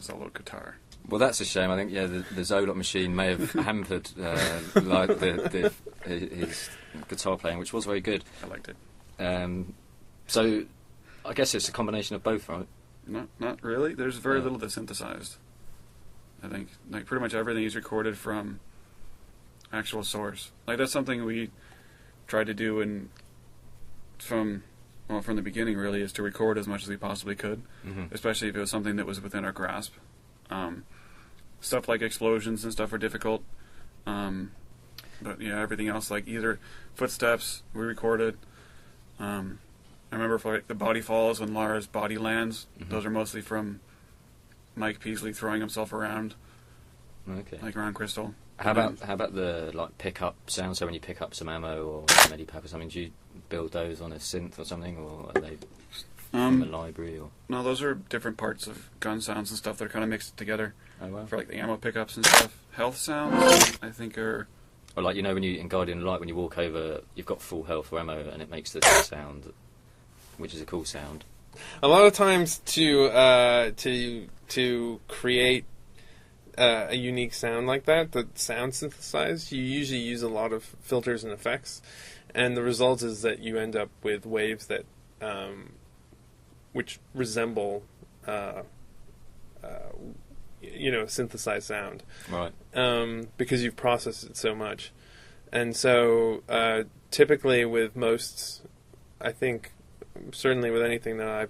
solo guitar. Well, that's a shame. I think the Zolot machine may have hampered like his guitar playing, which was very good. I liked it. So I guess it's a combination of both, right? Not really. There's very little that's synthesized. I think like pretty much everything is recorded from actual source. Like that's something we tried to do from the beginning. Really, is to record as much as we possibly could, especially if it was something that was within our grasp. Stuff like explosions and stuff are difficult, but yeah, everything else like either footsteps we recorded. I remember for like the body falls when Lara's body lands. Those are mostly from Mike Peasley throwing himself around, like around Crystal. How about the like pickup sound? So when you pick up some ammo or medipap or something, do you build those on a synth or something, or are they from a library? Or no, those are different parts of gun sounds and stuff that are kind of mixed together. Oh wow! For like the ammo pickups and stuff. Health sounds, I think, are. Or like when you in Guardian of Light, when you walk over, you've got full health or ammo, and it makes the sound, which is a cool sound. A lot of times to create a unique sound like that sound synthesized, you usually use a lot of filters and effects, and the result is that you end up with waves that which resemble synthesized sound, right? Because you've processed it so much, and so typically with most, I think, certainly with anything that I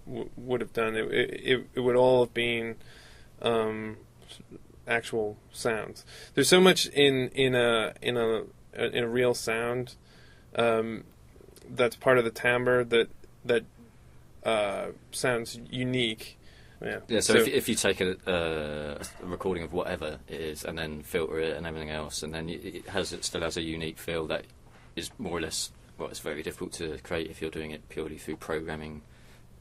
would have done, it would all have been actual sounds. There's so much in a real sound that's part of the timbre that sounds unique. Yeah. So if you take a recording of whatever it is and then filter it and everything else, and then it still has a unique feel that is more or less. Well, it's very difficult to create if you're doing it purely through programming,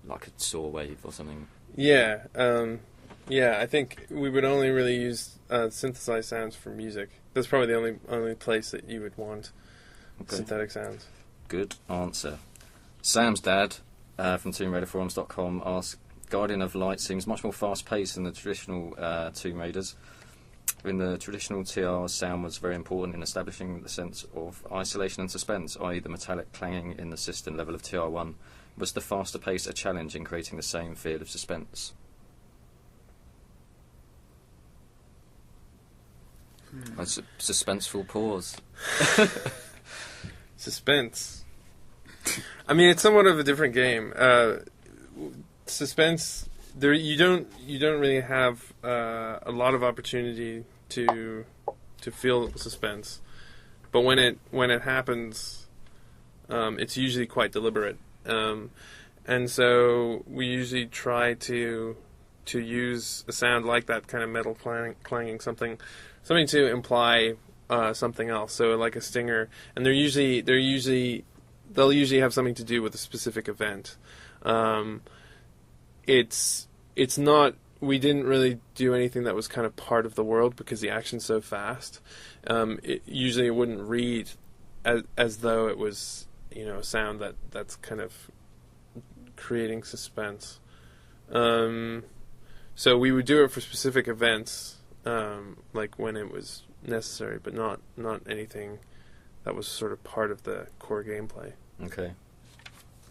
like a saw wave or something. Yeah, I think we would only really use synthesized sounds for music. That's probably the only place that you would want synthetic sounds. Good answer. Sam's dad from TombRaiderFourms.com asks, Guardian of Light seems much more fast-paced than the traditional Tomb Raiders. In the traditional TR, sound was very important in establishing the sense of isolation and suspense, i.e. the metallic clanging in the system level of TR1. Was the faster pace a challenge in creating the same feel of suspense? A suspenseful pause. Suspense. I mean, it's somewhat of a different game. Suspense. You don't really have a lot of opportunity to feel suspense, but when it happens, it's usually quite deliberate, and so we usually try to use a sound like that kind of metal clanging, something to imply something else. So like a stinger, and they'll usually have something to do with a specific event. It's not. We didn't really do anything that was kind of part of the world because the action's so fast. Usually it wouldn't read as though it was a sound that's kind of creating suspense. So we would do it for specific events, like when it was necessary, but not anything that was sort of part of the core gameplay. Okay.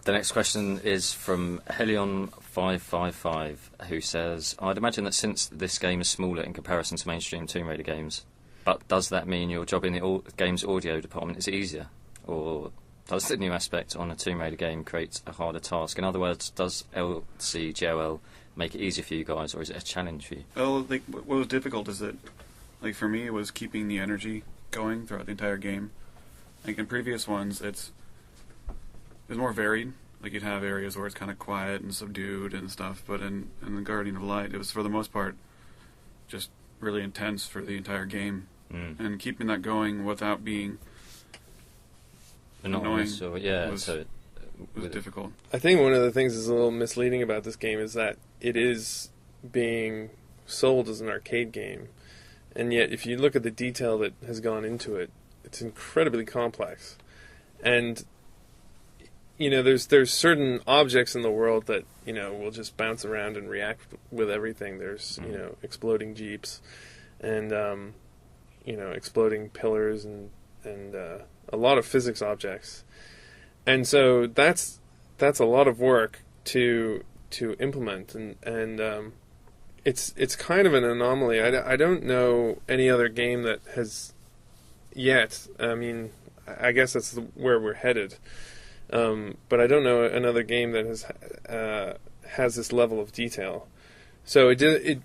The next question is from Helion555, who says, I'd imagine that since this game is smaller in comparison to mainstream Tomb Raider games, but does that mean your job in the game's audio department is easier? Or does the new aspect on a Tomb Raider game create a harder task? In other words, does LCGoL make it easier for you guys, or is it a challenge for you? Well, what was difficult is that, for me, it was keeping the energy going throughout the entire game. In previous ones, it's more varied. You'd have areas where it's kind of quiet and subdued and stuff, but in the Guardian of Light, it was for the most part just really intense for the entire game. And keeping that going without being annoying was difficult. I think one of the things that's a little misleading about this game is that it is being sold as an arcade game, and yet if you look at the detail that has gone into it, it's incredibly complex. And there's certain objects in the world that will just bounce around and react with everything. There's exploding jeeps, and exploding pillars, and a lot of physics objects, and so that's a lot of work to implement, and it's kind of an anomaly. I don't know any other game that has yet. I mean, I guess that's where we're headed. But I don't know another game that has this level of detail. So it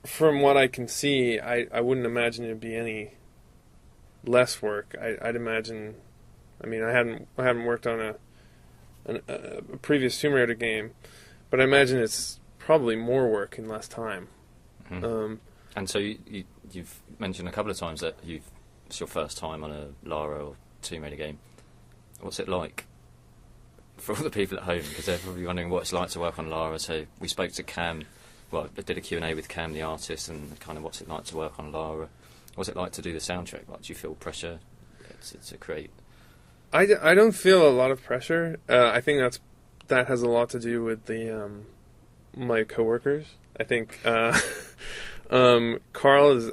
from what I can see, I wouldn't imagine it'd be any less work. I'd imagine. I mean, I haven't worked on a previous Tomb Raider game, but I imagine it's probably more work in less time. Mm-hmm. And so you've mentioned a couple of times that it's your first time on a Lara or Tomb Raider game. What's it like? For all the people at home, because they're probably wondering what it's like to work on Lara. So we spoke to Cam, I did a Q&A with Cam, the artist, and kind of what's it like to work on Lara. What's it like to do the soundtrack? Like, do you feel pressure to create? I don't feel a lot of pressure. I think that has a lot to do with the my coworkers. I think Karl is.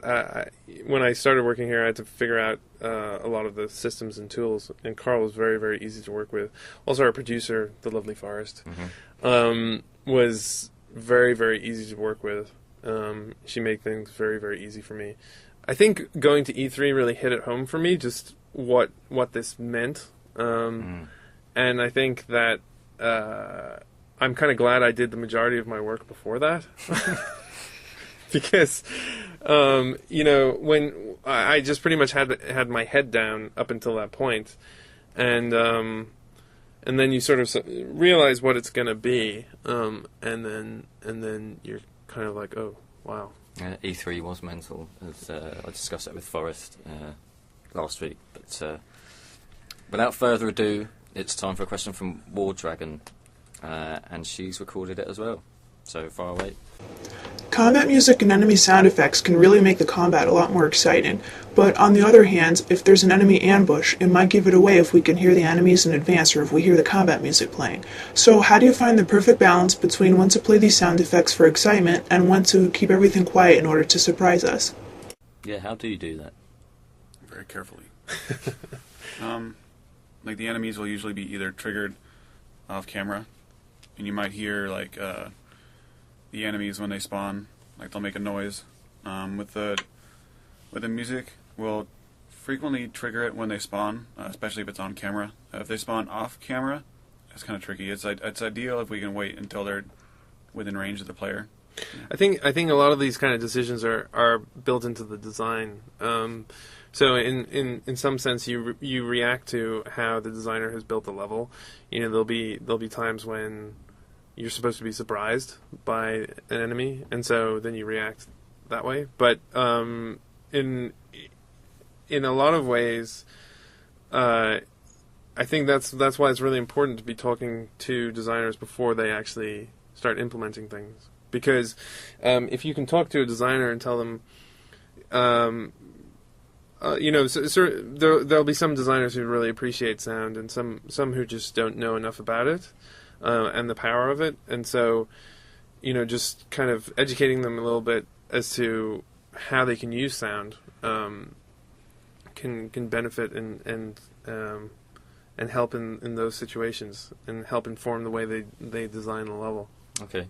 When I started working here, I had to figure out a lot of the systems and tools, and Karl was very, very easy to work with. Also, our producer, the lovely Forrest, was very, very easy to work with. She made things very, very easy for me. I think going to E3 really hit it home for me, just what this meant, and I think that I'm kind of glad I did the majority of my work before that. Because, when I just pretty much had my head down up until that point, and then you sort of realize what it's going to be, and then you're kind of like, oh, wow. E3 was mental, as I discussed that with Forrest last week. But without further ado, it's time for a question from War Dragon, and she's recorded it as well. So far away. Combat music and enemy sound effects can really make the combat a lot more exciting, but on the other hand, if there's an enemy ambush, it might give it away if we can hear the enemies in advance or if we hear the combat music playing. So how do you find the perfect balance between when to play these sound effects for excitement and when to keep everything quiet in order to surprise us? Yeah, how do you do that? Very carefully. Like, the enemies will usually be either triggered off camera, and you might hear, like, the enemies when they spawn, like, they'll make a noise. With the music, we'll frequently trigger it when they spawn, especially if it's on camera. If they spawn off camera, it's kind of tricky. It's ideal if we can wait until they're within range of the player. Yeah. I think a lot of these kind of decisions are built into the design. So in some sense, you react to how the designer has built the level. There'll be times when you're supposed to be surprised by an enemy, and so then you react that way. But in a lot of ways, I think that's why it's really important to be talking to designers before they actually start implementing things. Because if you can talk to a designer and tell them, there'll be some designers who really appreciate sound, and some who just don't know enough about it. And the power of it, and so, just kind of educating them a little bit as to how they can use sound can benefit and help in those situations and help inform the way they design the level. Okay,